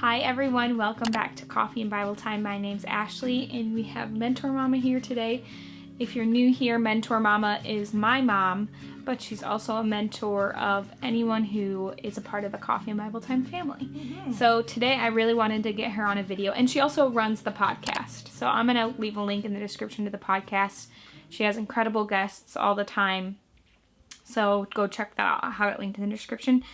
Hi everyone, welcome back to Coffee and Bible Time. My name's Ashley and we have Mentor Mama here today. If you're new here, Mentor Mama is my mom, but she's also a mentor of anyone who is a part of the Coffee and Bible Time family. So today I really wanted to get her on a video, and she also runs the podcast. So I'm going to leave a link in the description to the podcast. She has incredible guests all the time. So go check that out. I'll have it linked in the description.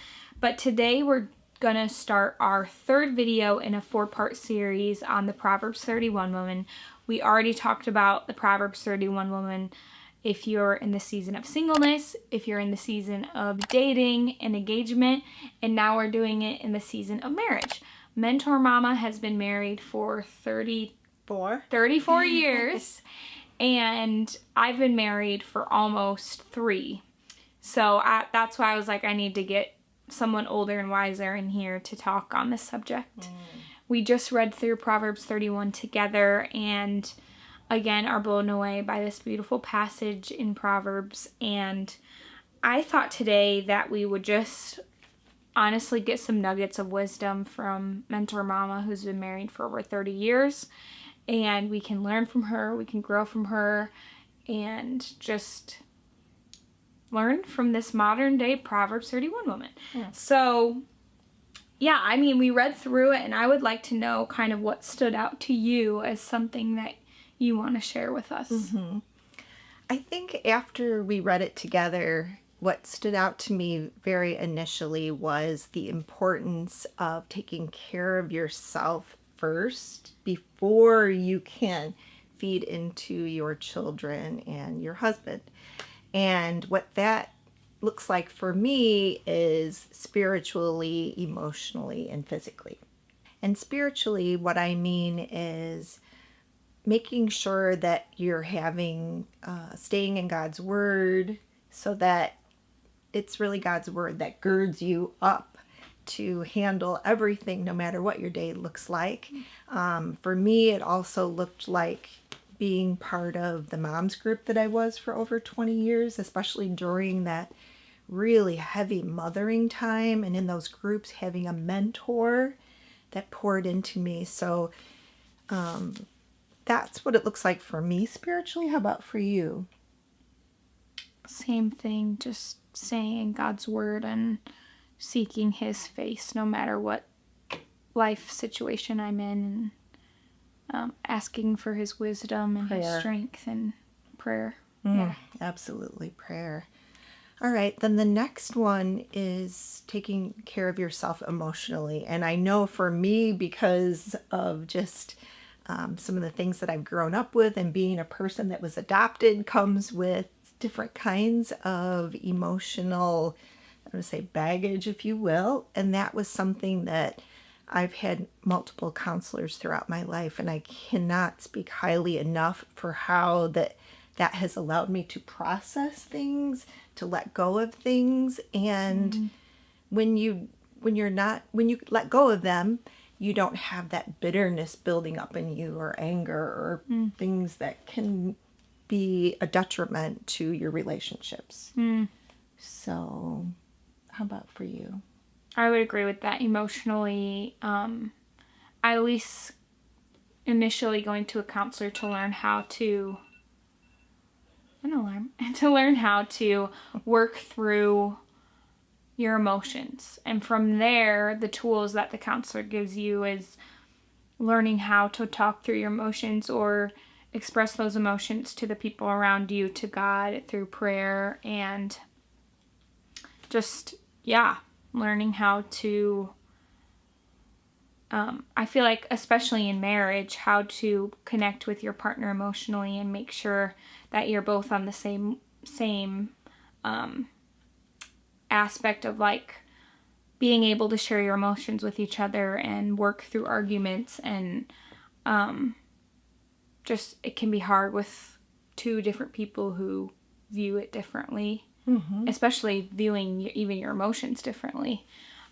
But today we're going to start our third video in a 4-part series on the Proverbs 31 woman. We already talked about the Proverbs 31 woman if you're in the season of singleness, if you're in the season of dating and engagement, and now we're doing it in the season of marriage. Mentor Mama has been married for 34 years, and I've been married for almost 3. So that's why I was like, I need to get someone older and wiser in here to talk on this subject. We just read through Proverbs 31 together and again are blown away by this beautiful passage in Proverbs. And I thought today that we would just honestly get some nuggets of wisdom from Mentor Mama, who's been married for over 30 years. And we can learn from her, we can grow from her, and just learn from this modern day Proverbs 31 woman. So yeah, I mean, we read through it and I would like to know kind of what stood out to you as something that you want to share with us. I think after we read it together, what stood out to me very initially was the importance of taking care of yourself first before you can feed into your children and your husband. And what that looks like for me is spiritually, emotionally, and physically. And spiritually, what I mean is making sure that you're staying in God's Word, so that it's really God's Word that girds you up to handle everything, no matter what your day looks like. For me, it also looked like being part of the moms group that I was for over 20 years, especially during that really heavy mothering time, and in those groups having a mentor that poured into me. So that's what it looks like for me spiritually. How about for you? Same thing, just saying God's word and seeking his face no matter what life situation I'm in, and asking for his wisdom and his strength and prayer. Absolutely, prayer. All right, then the next one is taking care of yourself emotionally. And I know for me, because of just some of the things that I've grown up with and being a person that was adopted, comes with different kinds of emotional, I'm going to say baggage, if you will. And that was something that I've had multiple counselors throughout my life, and I cannot speak highly enough for how that has allowed me to process things, to let go of things. And when you let go of them, you don't have that bitterness building up in you, or anger, or things that can be a detriment to your relationships. So how about for you? I would agree with that. Emotionally, at least initially going to a counselor to learn how to work through your emotions. And from there, the tools that the counselor gives you is learning how to talk through your emotions or express those emotions to the people around you, to God, through prayer, and just, learning how to, I feel like, especially in marriage, how to connect with your partner emotionally and make sure that you're both on the same aspect of, like, being able to share your emotions with each other and work through arguments. And just, it can be hard with 2 different people who view it differently. Especially viewing even your emotions differently.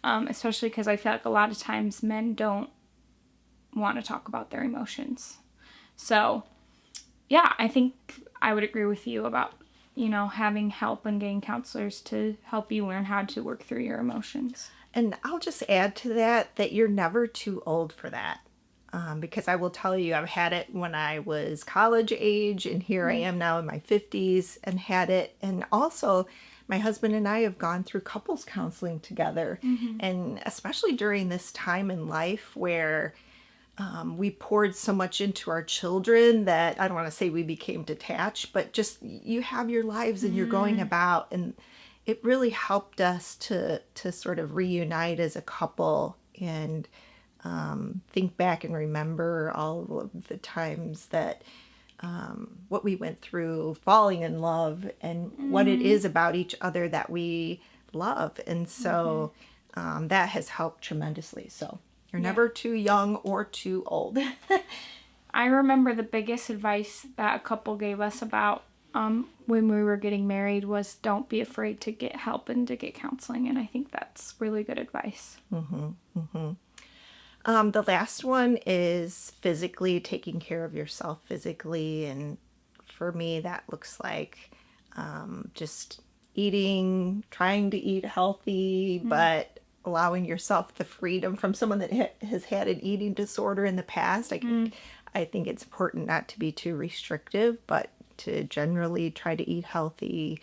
Especially because I feel like a lot of times men don't want to talk about their emotions. So, I think I would agree with you about, having help and getting counselors to help you learn how to work through your emotions. And I'll just add to that you're never too old for that. Because I will tell you, I've had it when I was college age, and here I am now in my 50s and had it. And also, my husband and I have gone through couples counseling together. And especially during this time in life where we poured so much into our children that I don't want to say we became detached, but just you have your lives and you're going about. And it really helped us to sort of reunite as a couple and think back and remember all of the times that what we went through, falling in love, and what it is about each other that we love. And so that has helped tremendously. So you're never too young or too old. I remember the biggest advice that a couple gave us about when we were getting married was don't be afraid to get help and to get counseling. And I think that's really good advice. The last one is physically taking care of yourself physically. And for me, that looks like just eating, trying to eat healthy, but allowing yourself the freedom from someone that has had an eating disorder in the past. I think it's important not to be too restrictive, but to generally try to eat healthy,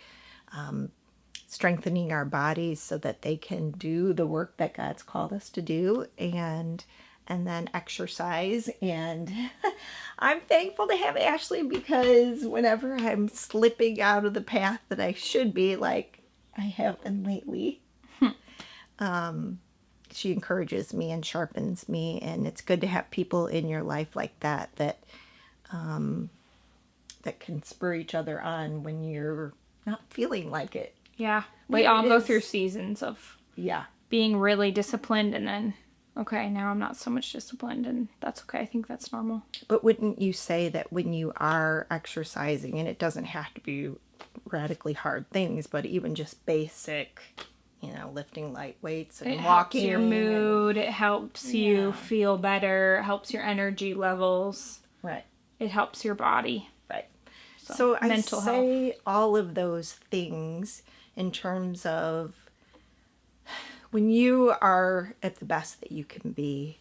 strengthening our bodies so that they can do the work that God's called us to do, and then exercise. And I'm thankful to have Ashley, because whenever I'm slipping out of the path that I should be, like I have been lately, she encourages me and sharpens me, and it's good to have people in your life like that that can spur each other on when you're not feeling like it. Yeah. We all go through seasons of being really disciplined and then, okay, now I'm not so much disciplined, and that's okay. I think that's normal. But wouldn't you say that when you are exercising, and it doesn't have to be radically hard things, but even just basic, lifting light weights and walking. It helps your mood. It helps you feel better. It helps your energy levels. Right. It helps your body. Right. So I mental say health. all of those things in terms of when you are at the best that you can be.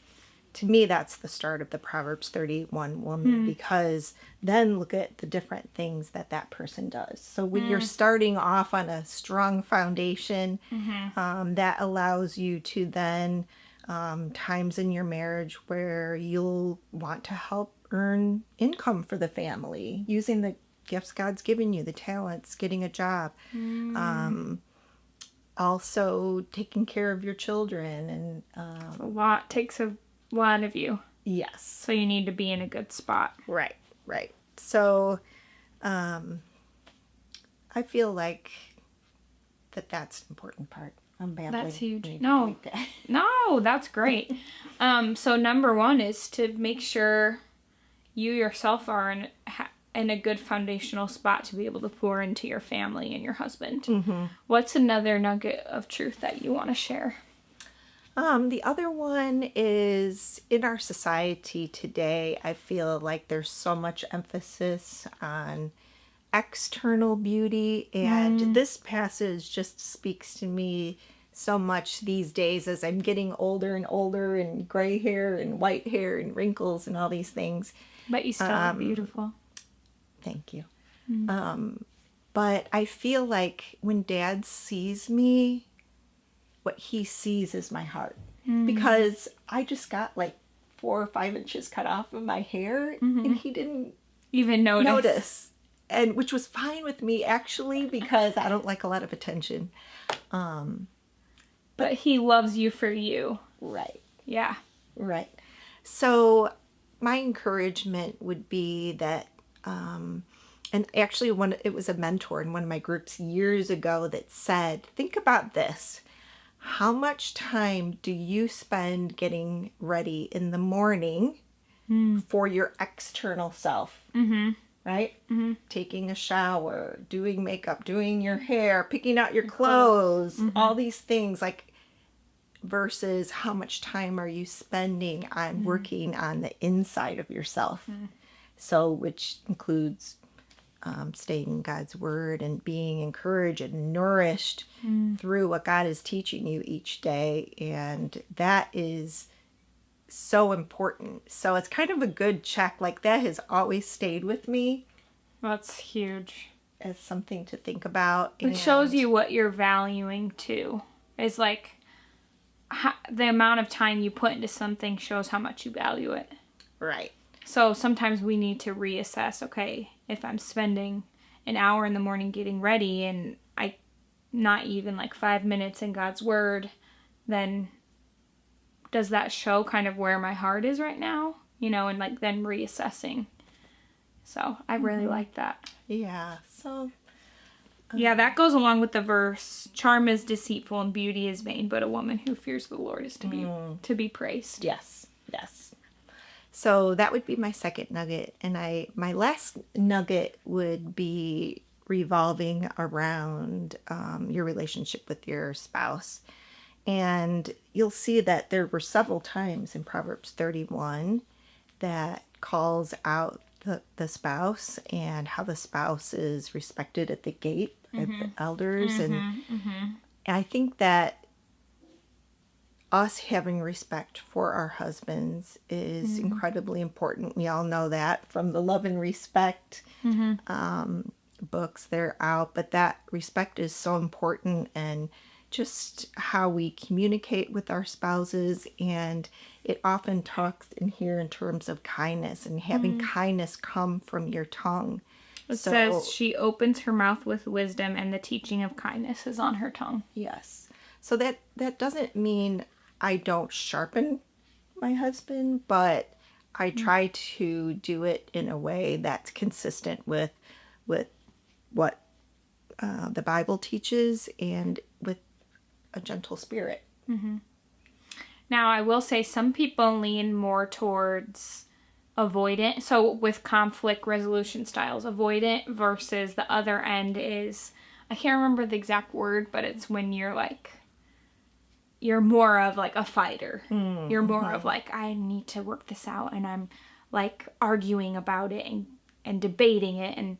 To me, that's the start of the Proverbs 31 woman, because then look at the different things that person does. So when you're starting off on a strong foundation, that allows you to then, times in your marriage where you'll want to help earn income for the family, using the gifts God's given you, the talents, getting a job. Also taking care of your children. And takes a lot of you. Yes. So you need to be in a good spot. Right. So I feel like that's an important part. I'm babbling. That's huge. No, that's great. So number one is to make sure you yourself are in a good foundational spot to be able to pour into your family and your husband. What's another nugget of truth that you want to share? The other one is, in our society today, I feel like there's so much emphasis on external beauty, and this passage just speaks to me so much these days as I'm getting older and older, and gray hair and white hair and wrinkles and all these things. But you still look beautiful. Thank you. But I feel like when Dad sees me, what he sees is my heart, because I just got like 4 or 5 inches cut off of my hair, and he didn't even notice. And which was fine with me, actually, because I don't like a lot of attention. But he loves you for you. Right. Yeah. Right. So my encouragement would be that, and actually it was a mentor in one of my groups years ago that said, think about this. How much time do you spend getting ready in the morning for your external self? Right? Taking a shower, doing makeup, doing your hair, picking out your clothes, all these things, like, versus how much time are you spending on working on the inside of yourself? So, which includes staying in God's word and being encouraged and nourished through what God is teaching you each day. And that is so important. So it's kind of a good check. Like, that has always stayed with me That's huge. as something to think about. It shows you what you're valuing too. Is like the amount of time you put into something shows how much you value it. Right. So sometimes we need to reassess, okay, if I'm spending an hour in the morning getting ready and I not even like 5 minutes in God's word, then does that show kind of where my heart is right now? You know, and like then reassessing. So I really like that. Yeah. So Yeah, that goes along with the verse, charm is deceitful and beauty is vain, but a woman who fears the Lord is to be praised. yes. So that would be my second nugget. And my last nugget would be revolving around your relationship with your spouse. And you'll see that there were several times in Proverbs 31 that calls out the spouse and how the spouse is respected at the gate by the elders. And I think that us having respect for our husbands is incredibly important. We all know that from the Love and Respect books. They're out, but that respect is so important, and just how we communicate with our spouses. And it often talks in here in terms of kindness and having kindness come from your tongue. It says she opens her mouth with wisdom and the teaching of kindness is on her tongue. Yes. So that doesn't mean I don't sharpen my husband, but I try to do it in a way that's consistent with what the Bible teaches and with a gentle spirit. Now, I will say some people lean more towards avoidant. So with conflict resolution styles, avoidant versus the other end is, I can't remember the exact word, but it's when you're like, you're more of like a fighter. You're more of like, I need to work this out, and I'm like arguing about it and debating it.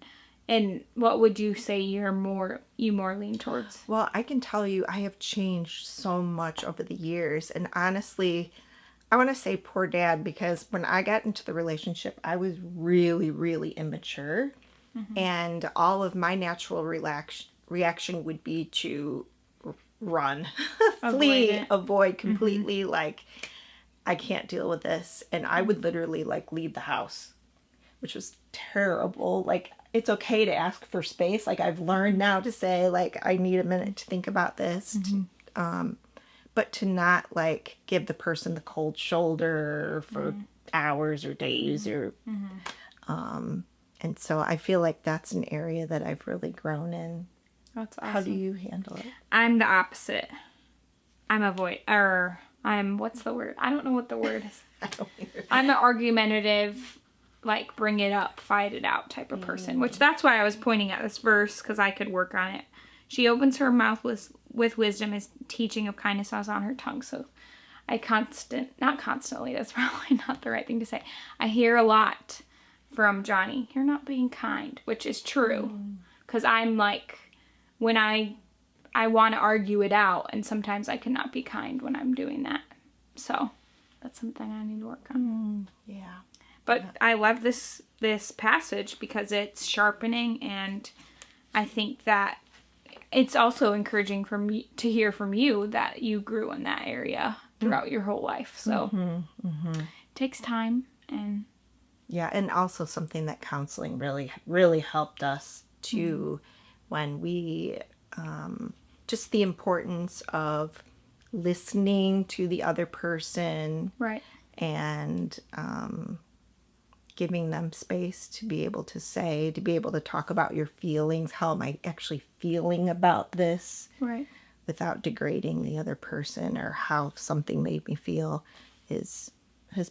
And what would you say you more lean towards? Well, I can tell you I have changed so much over the years. And honestly, I want to say poor dad, because when I got into the relationship, I was really, really immature. And all of my natural reaction would be to run, flee, avoid completely. Like, I can't deal with this. And I would literally like leave the house, which was terrible. Like, it's okay to ask for space. Like, I've learned now to say, like, I need a minute to think about this. But to not like give the person the cold shoulder for hours or days or and so I feel like that's an area that I've really grown in. That's awesome. How do you handle it? I'm the opposite. I'm what's the word? I don't know what the word is. I don't either. I'm the argumentative, like, bring it up, fight it out type of person, which that's why I was pointing at this verse, because I could work on it. She opens her mouth with wisdom, is teaching of kindness is on her tongue. So not constantly, that's probably not the right thing to say. I hear a lot from Johnny, you're not being kind, which is true. Because I'm like, when I want to argue it out, and sometimes I cannot be kind when I'm doing that. So that's something I need to work on. Yeah. But I love this passage because it's sharpening, and I think that it's also encouraging to hear from you that you grew in that area throughout your whole life. So it takes time. And yeah, and also something that counseling really, really helped us to when we just the importance of listening to the other person, right, and giving them space to be able to talk about your feelings. How am I actually feeling about this? Right. Without degrading the other person, or how something made me feel has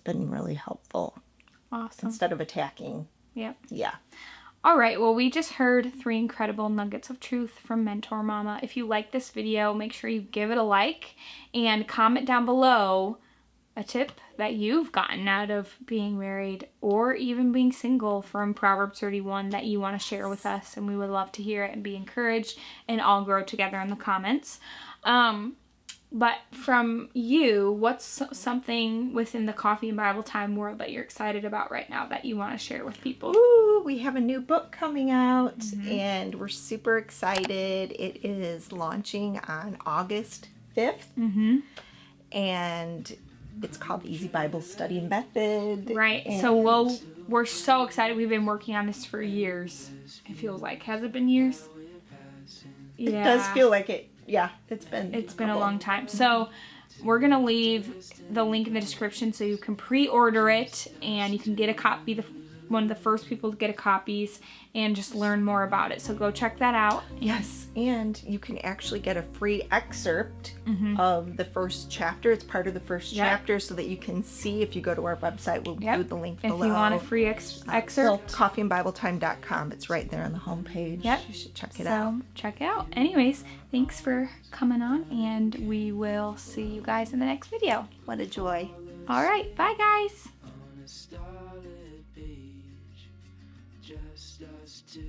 been really helpful. Awesome. Instead of attacking. Yep. Yeah. All right, well, we just heard 3 incredible nuggets of truth from Mentor Mama. If you like this video, make sure you give it a like and comment down below a tip that you've gotten out of being married or even being single from Proverbs 31 that you want to share with us, and we would love to hear it and be encouraged and all grow together in the comments. But from you, what's something within the Coffee and Bible Time world that you're excited about right now that you want to share with people? Ooh, we have a new book coming out, and we're super excited. It is launching on August 5th, and it's called Easy Bible Study Method. Right. And So we're so excited. We've been working on this for years. It feels like. Has it been years? it does feel like it. Yeah, it's been a long time. So we're going to leave the link in the description so you can pre-order it and you can get a copy, one of the first people to get a copies, and just learn more about it. So go check that out. Yes, and you can actually get a free excerpt of the first chapter. It's part of the first chapter, so that you can see if you go to our website. We'll include the link below. If you want a free excerpt, coffeeandbibletime.com. It's right there on the homepage. Yep. You should check it out. So check it out. Anyways, thanks for coming on, and we will see you guys in the next video. What a joy. All right. Bye, guys. Just us two.